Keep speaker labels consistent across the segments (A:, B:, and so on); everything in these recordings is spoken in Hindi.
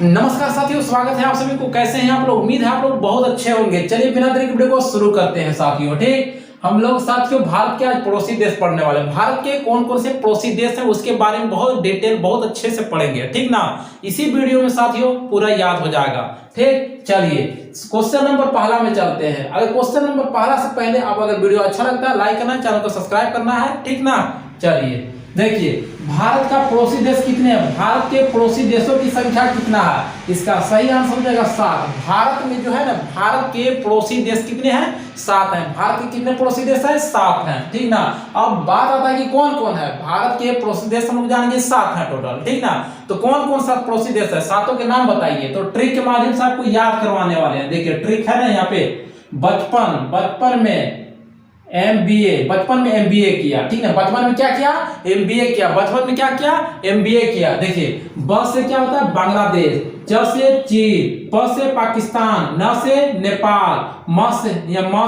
A: नमस्कार साथियों, स्वागत है आप सभी को। कैसे हैं आप लोग? उम्मीद है आप लोग बहुत अच्छे होंगे। चलिए बिना देरी के वीडियो को शुरू करते हैं साथियों। ठीक, हम लोग साथियों भारत के आज पड़ोसी देश पढ़ने वाले हैं। भारत के कौन कौन से पड़ोसी देश हैं उसके बारे में बहुत डिटेल बहुत अच्छे से पढ़ेंगे, ठीक ना। इसी वीडियो में साथियों पूरा याद हो जाएगा। ठीक, चलिए क्वेश्चन नंबर पहला में चलते हैं। अगर क्वेश्चन नंबर पहला से पहले आप अगर वीडियो अच्छा लगता है लाइक करना, चैनल को सब्सक्राइब करना है, ठीक ना। चलिए देखिए, भारत का पड़ोसी देश कितने हैं? भारत के पड़ोसी देशों की संख्या कितना है? इसका सही आंसर हो जाएगा 7। भारत में जो है ना, भारत के पड़ोसी देश कितने हैं? 7 हैं। भारत के कितने पड़ोसी देश हैं? 7 हैं, ठीक ना। अब बात आता है कि कौन कौन है भारत के पड़ोसी देश। हम लोग जानेंगे 7 हैं टोटल, ठीक ना। तो कौन कौन सा पड़ोसी देश है, सातों के नाम बताइए। तो ट्रिक के माध्यम से आपको याद करवाने वाले हैं। देखिए ट्रिक है ना यहाँ पे, बचपन में एमबीए, बचपन में एमबीए किया, ठीक है। बचपन में क्या किया? एमबीए किया। बचपन में क्या किया? एमबीए किया। देखिए ब से क्या होता है? बांग्लादेश, च से चीन, प से पाकिस्तान, न से नेपाल, म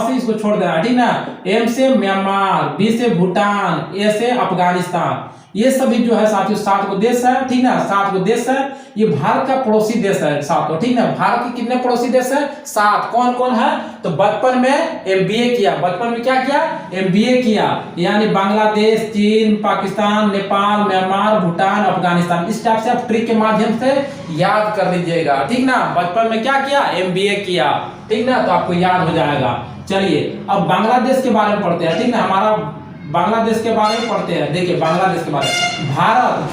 A: से इसको छोड़ देना, ठीक ना। एम से म्यांमार, बी से भूटान, ए से अफगानिस्तान। ये सभी जो है साथियों 7 को देश है, ठीक ना। 7 को देश है। ये भारत का पड़ोसी देश है 7, ठीक ना। भारत के कितने पड़ोसी देश है? 7। कौन कौन है? तो बचपन में एमबीए किया। बचपन में क्या किया? एमबीए किया, यानी बांग्लादेश, चीन, पाकिस्तान, नेपाल, म्यांमार, भूटान, अफगानिस्तान। इस टाइप से आप ट्रिक के माध्यम से याद कर लीजिएगा, ठीक ना। बचपन में क्या किया? एमबीए किया, ठीक ना। तो आपको याद हो जाएगा। चलिए अब बांग्लादेश के बारे में पढ़ते हैं, ठीक ना। हमारा बांग्लादेश के बारे में पढ़ते हैं। देखिए बांग्लादेश के बारे में, भारत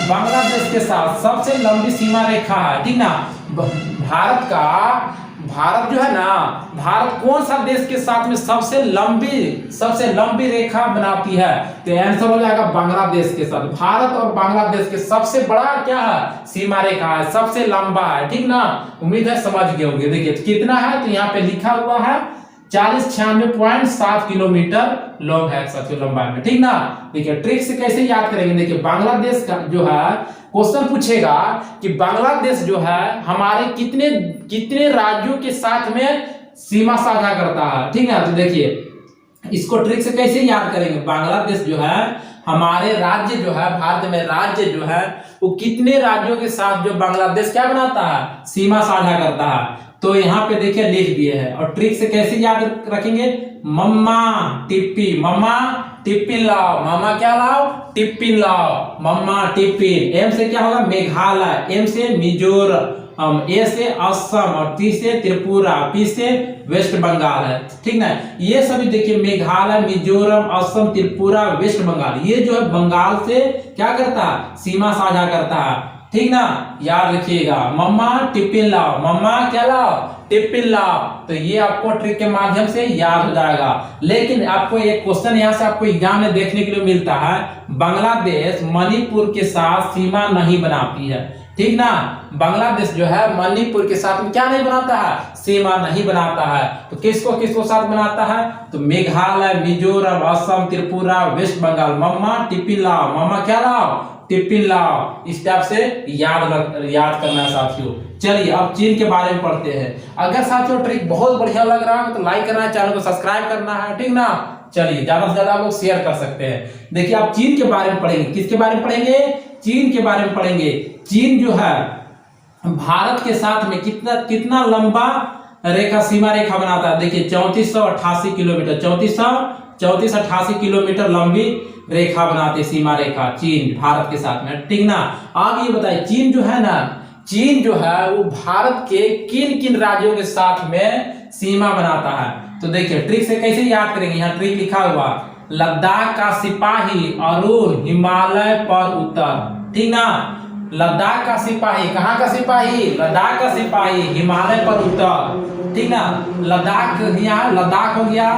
A: बांग्लादेश के साथ सबसे लंबी सीमा रेखा है, ठीक ना। भारत जो है ना, भारत कौन सा देश के साथ में सबसे लंबी रेखा बनाती है? तो आंसर हो जाएगा बांग्लादेश के साथ। भारत और बांग्लादेश के सबसे बड़ा क्या है? सीमा रेखा है, सबसे लंबा है, ठीक ना। उम्मीद है समझ गए होंगे। देखिए कितना है, तो यहाँ पे लिखा हुआ है 4096.7 किलोमीटर लॉन्ग है साथियों, लंबाई में, ठीक ना। देखिए ट्रिक से कैसे याद करेंगे। देखिए बांग्लादेश का जो है क्वेश्चन पूछेगा कि बांग्लादेश जो है हमारे कितने राज्यों के साथ में सीमा साझा करता है, ठीक है। तो देखिए इसको ट्रिक से कैसे याद करेंगे। बांग्लादेश जो है हमारे राज्य जो है, भारत में राज्य जो है वो कितने राज्यों के साथ जो बांग्लादेश क्या बनाता है? सीमा साझा करता है। तो यहाँ पे देखिए लिख दिए हैं। और ट्रिक से कैसे याद रखेंगे? मम्मा टिप्पी लाओ, मामा क्या लाओ? टिप्पी लाओ, मम्मा टिप्पी। एम से क्या होगा? मेघालय, एम से मिजोरम, ए से असम, और टी से त्रिपुरा, पी से वेस्ट बंगाल है, ठीक ना। ये सभी देखिए मेघालय, मिजोरम, असम, त्रिपुरा, वेस्ट बंगाल, ये जो है बंगाल से क्या करता है? सीमा साझा करता है, ठीक ना। याद रखिएगा, मम्मा टिफिन लाओ, मम्मा क्या लाओ? टिफिन लाओ। तो ये आपको ट्रिक के माध्यम से याद हो जाएगा। लेकिन आपको एक क्वेश्चन यहाँ से आपको एग्जाम में देखने के लिए मिलता है, बांग्लादेश मणिपुर के साथ सीमा नहीं बनाती है, ठीक ना। बांग्लादेश जो है मणिपुर के साथ में क्या नहीं बनाता है? सीमा नहीं बनाता है। तो किसको साथ बनाता है? तो मेघालय, मिजोरम, असम, त्रिपुरा, वेस्ट बंगाल। मम्मा टिफिन लाओ, मम्मा क्या लाओ? टिफिन लाओ। इस टाइप से याद करना है साथियों। चलिए अब चीन के बारे में पढ़ते हैं। अगर साथियों ट्रिक बहुत बढ़िया लग रहा है तो लाइक करना है, चैनल को सब्सक्राइब करना है, ठीक ना। चलिए ज्यादा से ज्यादा आप लोग शेयर कर सकते हैं। देखिए आप चीन के बारे में पढ़ेंगे। किसके बारे में पढ़ेंगे? चीन के बारे में पढ़ेंगे। चीन जो है भारत के साथ में कितना लंबा सीमा रेखा बनाता है? देखिए 3488 किलोमीटर, 3488 किलोमीटर लंबी रेखा बनाते, सीमा रेखा चीन भारत के साथ में, ठीक ना। आप ये बताइए चीन जो है वो भारत के किन किन राज्यों के साथ में सीमा बनाता है? तो देखिए ट्रिक से कैसे याद करेंगे। यहाँ ट्रिक लिखा हुआ, लद्दाख का सिपाही अरुण हिमालय पर उतर, ठीक ना। लद्दाख का सिपाही, कहाँ का सिपाही? लद्दाख का सिपाही हिमालय पर उतर, ठीक ना। लद्दाख, यहाँ लद्दाख हो गया,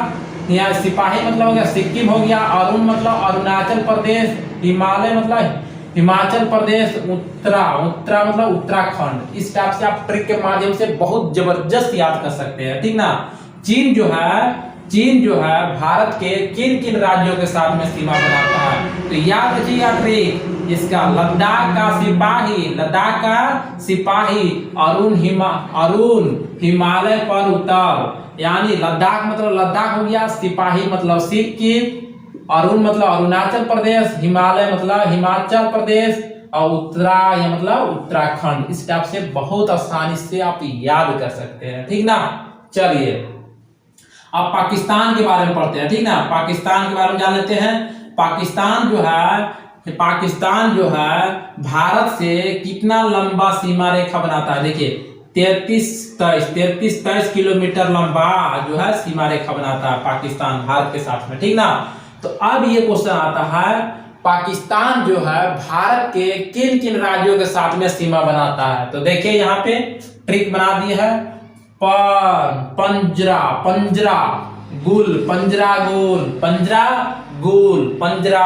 A: यहाँ सिपाही मतलब हो गया सिक्किम हो गया, अरुण मतलब अरुणाचल प्रदेश, हिमालय मतलब हिमाचल प्रदेश, उत्तरा मतलब उत्तराखंड। इस टाइप से आप ट्रिक के माध्यम से बहुत जबरदस्त याद कर सकते हैं, ठीक ना। चीन जो है भारत के किन किन राज्यों के साथ में सीमा बनाता है? तो याद रखिएगा ट्रिक इसका, लद्दाख का सिपाही अरुण हिमालय पर उतर, यानी लद्दाख मतलब लद्दाख हो गया, सिपाही मतलब सिक्किम, अरुण मतलब अरुणाचल प्रदेश, हिमालय मतलब हिमाचल प्रदेश, और उत्तरा या मतलब उत्तराखंड, इस टाइप से बहुत आसानी से आप याद कर सकते हैं, ठीक ना। चलिए अब पाकिस्तान के बारे में पढ़ते हैं, ठीक ना। पाकिस्तान के बारे में जान लेते हैं। पाकिस्तान जो है भारत से कितना लंबा सीमा रेखा बनाता है। देखिए 33-23 किलोमीटर लंबा जो है सीमा रेखा बनाता है पाकिस्तान भारत के साथ में, ठीक ना। तो अब ये क्वेश्चन आता है, पाकिस्तान जो है भारत के किन किन राज्यों के साथ में सीमा बनाता है। तो देखिए यहाँ पे ट्रिक बना दी है, पंजरा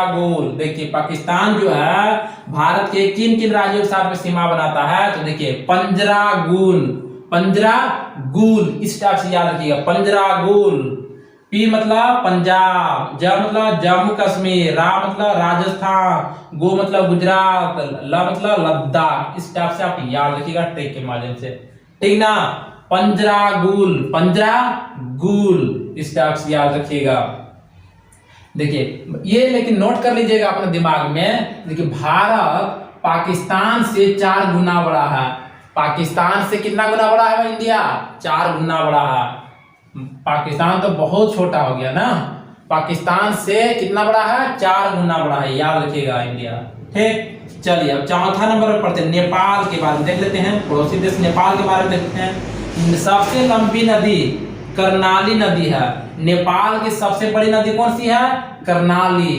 A: गुल। देखिए पाकिस्तान जो है भारत के किन किन राज्यों के साथ में सीमा बनाता है। तो देखिए पंजरा गुल, इस टाइप से याद रखिएगा, पंजरा गुल। पी मतलब पंजाब, ज मतलब जम्मू कश्मीर, रा मतलब राजस्थान, गो मतलब गुजरात, ल मतलब लद्दाख, इस टाइप से आप याद रखिएगा ट्रिक के माध्यम से, ठीक ना। पंजरा गुल, इस टाइप से याद रखिएगा। देखिए ये लेकिन नोट कर लीजिएगा अपने दिमाग में। देखिए भारत पाकिस्तान से 4 गुना बड़ा है। पाकिस्तान से कितना गुना बड़ा है इंडिया? 4 गुना बड़ा है। पाकिस्तान तो बहुत छोटा हो गया ना, पाकिस्तान से कितना बड़ा है? 4 गुना बड़ा है, याद रखिएगा इंडिया, ठीक। चलिए अब चौथा नंबर पर पढ़ते हैं, नेपाल के बारे में देख लेते हैं। पड़ोसी देश नेपाल के बारे में देखते हैं। सबसे लंबी नदी कर्णाली नदी है। नेपाल की सबसे बड़ी नदी कौन सी है? कर्णाली।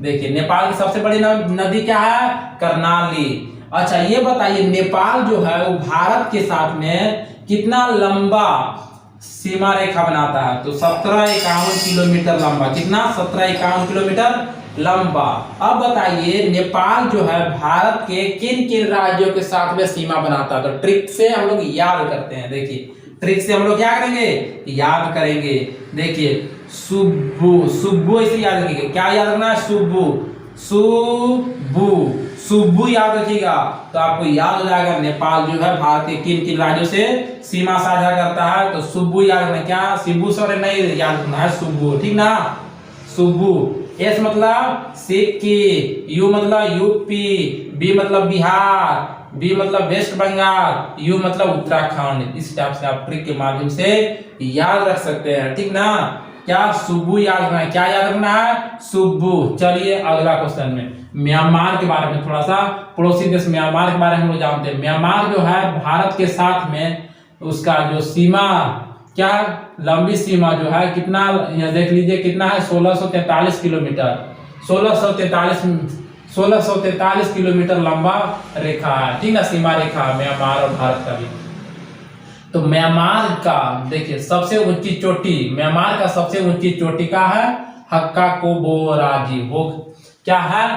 A: देखिए नेपाल की सबसे बड़ी नदी क्या है? कर्णाली। अच्छा ये बताइए नेपाल जो है वो भारत के साथ में कितना लंबा सीमा रेखा बनाता है? तो 1751 किलोमीटर लंबा। कितना? 1751 किलोमीटर लंबा। अब बताइए नेपाल जो है भारत के किन किन राज्यों के साथ में सीमा बनाता है? तो ट्रिक से हम लोग याद करते हैं। देखिए ट्रिक से हम लोग क्या करेंगे? याद करेंगे। देखिए सुब्बू ऐसे याद रखिएगा। क्या याद रखना है? सुब्बू याद रखिएगा तो आपको याद हो जाएगा नेपाल जो है भारत के किन किन राज्यों से सीमा साझा करता है। तो सुब्बू याद रखना। क्या शिबू सॉरी नहीं याद रखना है, सुब्बू, ठीक ना। सुब्बू। एस मतलब सिक्किम, यू मतलब यूपी, बी मतलब बिहार, बी मतलब वेस्ट बंगाल, यू मतलब उत्तराखंड। इस टाइप से आप ट्रिक के माध्यम से याद रख सकते हैं, ठीक ना। क्या? सुब्बू याद रखना है। क्या याद रखना है? सुब्बू। चलिए अगला क्वेश्चन में म्यांमार के बारे में थोड़ा सा, पड़ोसी देश म्यांमार के बारे में हम लोग जानते हैं। म्यांमार जो है भारत के साथ में उसका जो सीमा, क्या लंबी सीमा जो है कितना, यह देख लीजिए कितना है? 1643 किलोमीटर। 1643 किलोमीटर लंबा रेखा है, ठीक ना, सीमा रेखा म्यांमार और भारत का भी। तो म्यांमार का देखिए सबसे ऊंची चोटी, म्यांमार का सबसे ऊंची चोटी का है हक्काकोबोराजी। वो क्या है?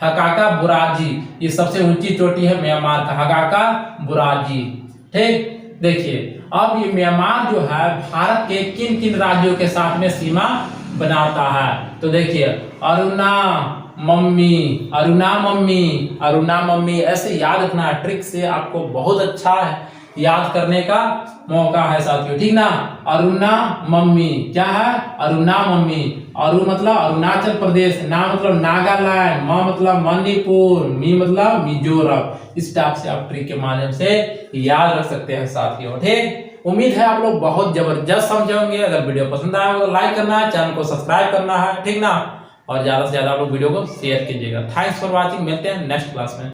A: हक्काकोबोराजी, ये सबसे ऊंची चोटी है म्यांमार का, हक्काकोबोराजी, ठीक। देखिए अब ये म्यांमार जो है भारत के किन किन राज्यों के साथ में सीमा बनाता है। तो देखिए अरुणा मम्मी ऐसे याद रखना है। ट्रिक से आपको बहुत अच्छा याद करने का मौका है साथियों, ठीक ना। अरुणा मम्मी क्या है? अरुणा मम्मी। अरु मतलब अरुणाचल प्रदेश, ना मतलब नागालैंड, म मतलब मणिपुर, मी मतलब मिजोरम। इस टाइप से आप ट्रिक के माध्यम से याद रख सकते हैं साथियों, ठीक। उम्मीद है आप लोग बहुत जबरदस्त समझे होंगे। अगर वीडियो पसंद आया हो तो लाइक करना है, चैनल को सब्सक्राइब करना है, ठीक ना। और ज्यादा से ज्यादा आप लोग वीडियो को शेयर कीजिएगा। Thanks for watching. मिलते हैं नेक्स्ट क्लास में।